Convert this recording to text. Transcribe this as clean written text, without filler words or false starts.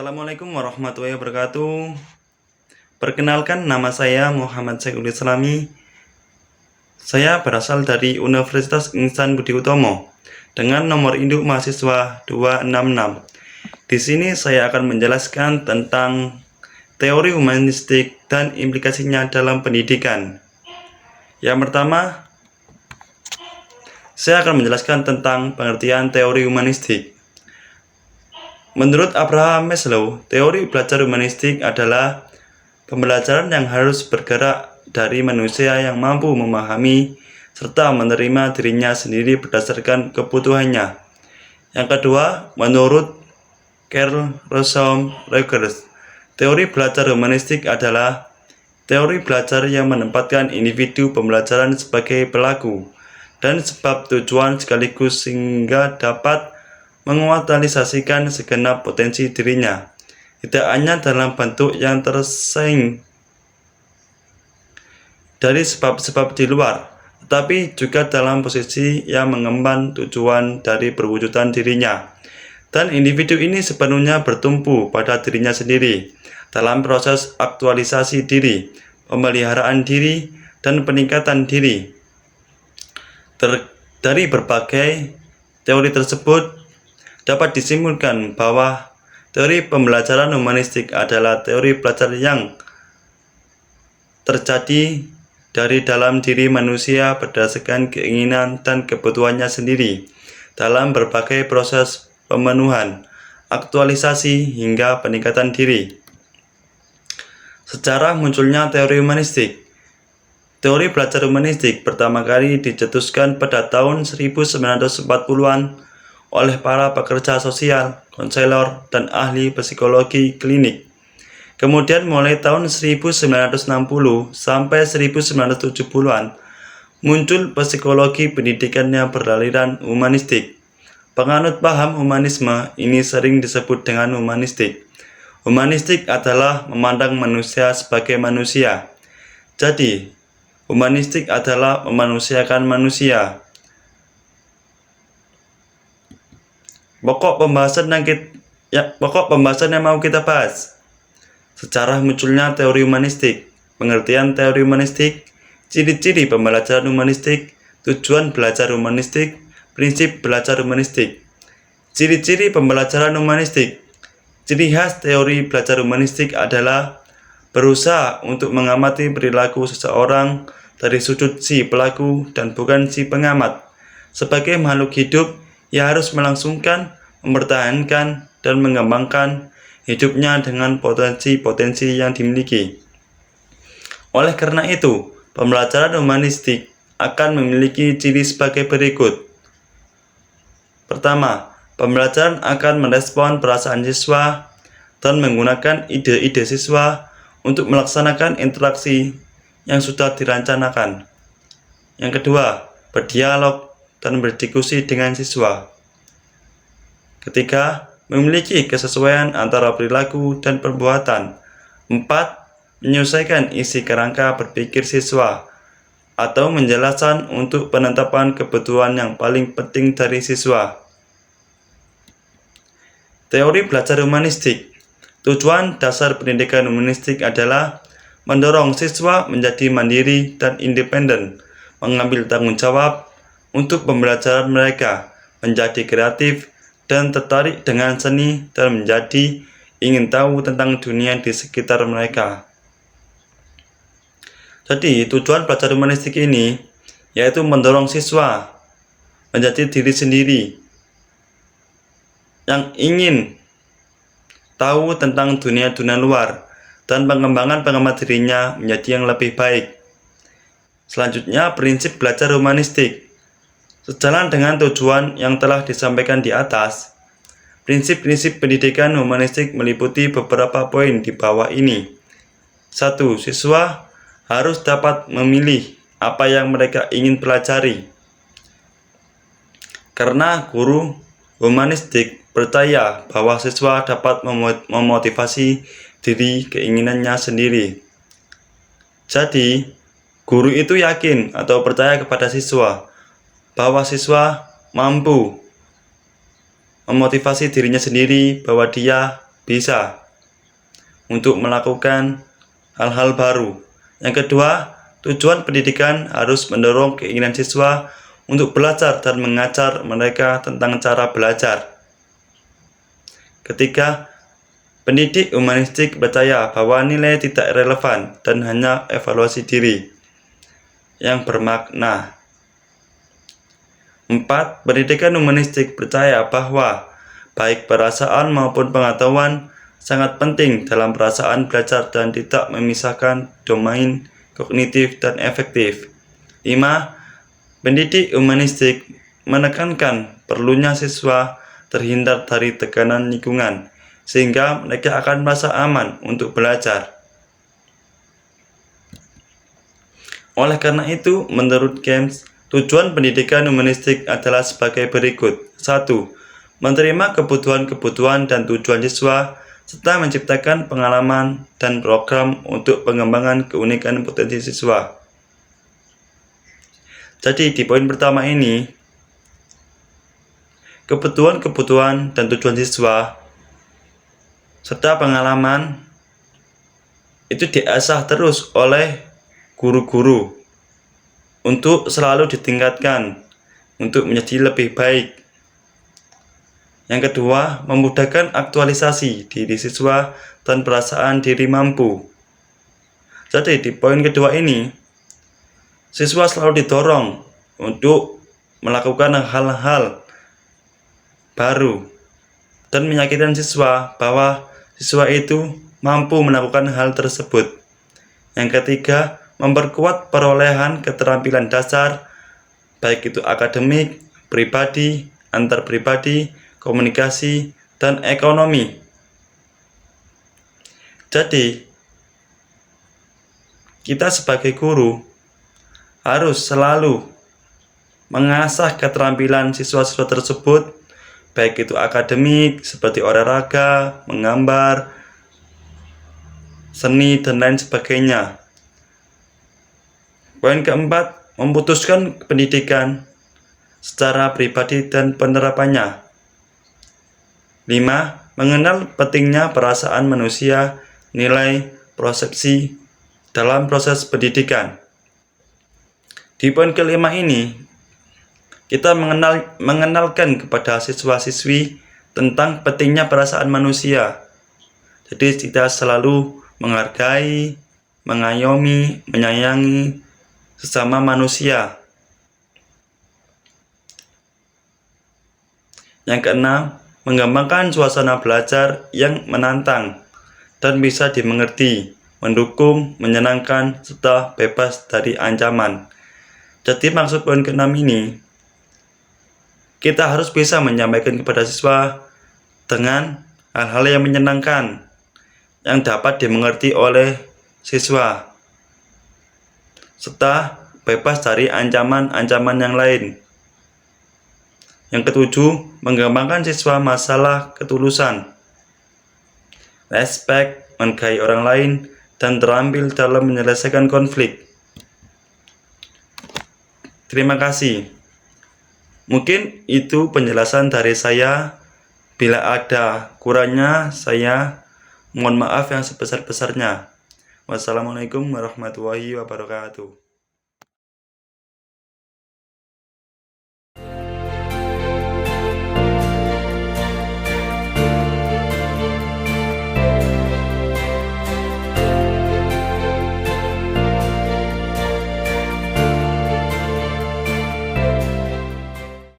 Assalamualaikum warahmatullahi wabarakatuh. Perkenalkan, nama saya Muhammad Saifuddin Islami. Saya berasal dari Universitas Ihsan Budi Utomo dengan nomor induk mahasiswa 266. Di sini saya akan menjelaskan tentang teori humanistik dan implikasinya dalam pendidikan. Yang pertama, saya akan menjelaskan tentang pengertian teori humanistik. Menurut Abraham Maslow, teori belajar humanistik adalah pembelajaran yang harus bergerak dari manusia yang mampu memahami serta menerima dirinya sendiri berdasarkan kebutuhannya. Yang kedua, menurut Karl Rogers, teori belajar humanistik adalah teori belajar yang menempatkan individu pembelajaran sebagai pelaku dan sebab tujuan sekaligus sehingga dapat menguatalisasikan segenap potensi dirinya, tidak hanya dalam bentuk yang tersaing dari sebab-sebab di luar, tetapi juga dalam posisi yang mengemban tujuan dari perwujudan dirinya. Dan individu ini sepenuhnya bertumpu pada dirinya sendiri dalam proses aktualisasi diri, pemeliharaan diri, dan peningkatan diri. Dari berbagai teori tersebut, dapat disimpulkan bahwa teori pembelajaran humanistik adalah teori belajar yang terjadi dari dalam diri manusia berdasarkan keinginan dan kebutuhannya sendiri dalam berbagai proses pemenuhan, aktualisasi, hingga peningkatan diri. Sejarah munculnya teori humanistik. Teori belajar humanistik pertama kali dicetuskan pada tahun 1940-an oleh para pekerja sosial, konselor, dan ahli psikologi klinik. Kemudian mulai tahun 1960 sampai 1970-an, muncul psikologi pendidikan yang beraliran humanistik. Penganut paham humanisme ini sering disebut dengan humanistik. Humanistik adalah memandang manusia sebagai manusia. Jadi, humanistik adalah memanusiakan manusia. Pokok pembahasan yang mau kita bahas. Sejarah munculnya teori humanistik, pengertian teori humanistik, ciri-ciri pembelajaran humanistik, tujuan belajar humanistik, prinsip belajar humanistik. Ciri-ciri pembelajaran humanistik. Ciri khas teori belajar humanistik adalah berusaha untuk mengamati perilaku seseorang dari sudut si pelaku dan bukan si pengamat. Sebagai makhluk hidup, ia harus melangsungkan, mempertahankan, dan mengembangkan hidupnya dengan potensi-potensi yang dimiliki. Oleh karena itu, pembelajaran humanistik akan memiliki ciri sebagai berikut. Pertama, pembelajaran akan merespon perasaan siswa dan menggunakan ide-ide siswa untuk melaksanakan interaksi yang sudah dirancangkan. Yang kedua, berdialog dan berdiskusi dengan siswa. Ketiga, memiliki kesesuaian antara perilaku dan perbuatan. 4. Menyesuaikan isi kerangka berpikir siswa atau menjelaskan untuk penetapan kebutuhan yang paling penting dari siswa. Teori belajar humanistik. Tujuan dasar pendidikan humanistik adalah mendorong siswa menjadi mandiri dan independen, mengambil tanggung jawab untuk pembelajaran mereka, menjadi kreatif dan tertarik dengan seni, dan menjadi ingin tahu tentang dunia di sekitar mereka. Jadi, tujuan belajar humanistik ini yaitu mendorong siswa menjadi diri sendiri yang ingin tahu tentang dunia-dunia luar dan pengembangan dirinya menjadi yang lebih baik. Selanjutnya, prinsip belajar humanistik. Sejalan dengan tujuan yang telah disampaikan di atas, prinsip-prinsip pendidikan humanistik meliputi beberapa poin di bawah ini. 1. Siswa harus dapat memilih apa yang mereka ingin pelajari. Karena guru humanistik percaya bahwa siswa dapat memotivasi diri keinginannya sendiri. Jadi, guru itu yakin atau percaya kepada siswa bahwa siswa mampu memotivasi dirinya sendiri, bahwa dia bisa untuk melakukan hal-hal baru. Yang kedua, tujuan pendidikan harus mendorong keinginan siswa untuk belajar dan mengajar mereka tentang cara belajar. Ketiga, pendidik humanistik percaya bahwa nilai tidak relevan dan hanya evaluasi diri yang bermakna. 4. Pendidikan humanistik percaya bahwa baik perasaan maupun pengetahuan sangat penting dalam perasaan belajar dan tidak memisahkan domain kognitif dan efektif. 5. Pendidik humanistik menekankan perlunya siswa terhindar dari tekanan lingkungan, sehingga mereka akan merasa aman untuk belajar. Oleh karena itu, menurut James, tujuan pendidikan humanistik adalah sebagai berikut. 1. Menerima kebutuhan-kebutuhan dan tujuan siswa, serta menciptakan pengalaman dan program untuk pengembangan keunikan potensi siswa. Jadi, di poin pertama ini, kebutuhan-kebutuhan dan tujuan siswa serta pengalaman itu diasah terus oleh guru-guru untuk selalu ditingkatkan untuk menjadi lebih baik. Yang kedua, memudahkan aktualisasi diri siswa dan perasaan diri mampu. Jadi di poin kedua ini, siswa selalu didorong untuk melakukan hal-hal baru dan meyakinkan siswa bahwa siswa itu mampu melakukan hal tersebut. Yang ketiga, memperkuat perolehan keterampilan dasar, baik itu akademik, pribadi, antar pribadi, komunikasi, dan ekonomi. Jadi, kita sebagai guru harus selalu mengasah keterampilan siswa-siswa tersebut, baik itu akademik, seperti olahraga, menggambar, seni, dan lain sebagainya. Poin keempat, memutuskan pendidikan secara pribadi dan penerapannya. 5. Mengenal pentingnya perasaan manusia, nilai, persepsi dalam proses pendidikan. Di poin kelima ini, kita mengenalkan kepada siswa-siswi tentang pentingnya perasaan manusia. Jadi kita selalu menghargai, mengayomi, menyayangi sesama manusia. Yang keenam, mengembangkan suasana belajar yang menantang dan bisa dimengerti, mendukung, menyenangkan, serta bebas dari ancaman. Jadi maksud poin keenam ini, kita harus bisa menyampaikan kepada siswa dengan hal-hal yang menyenangkan, yang dapat dimengerti oleh siswa, serta bebas dari ancaman-ancaman yang lain. Yang ketujuh, mengembangkan siswa masalah ketulusan, respek, menghargai orang lain, dan terampil dalam menyelesaikan konflik. Terima kasih. Mungkin itu penjelasan dari saya. Bila ada kurangnya, saya mohon maaf yang sebesar-besarnya. Wassalamualaikum warahmatullahi wabarakatuh.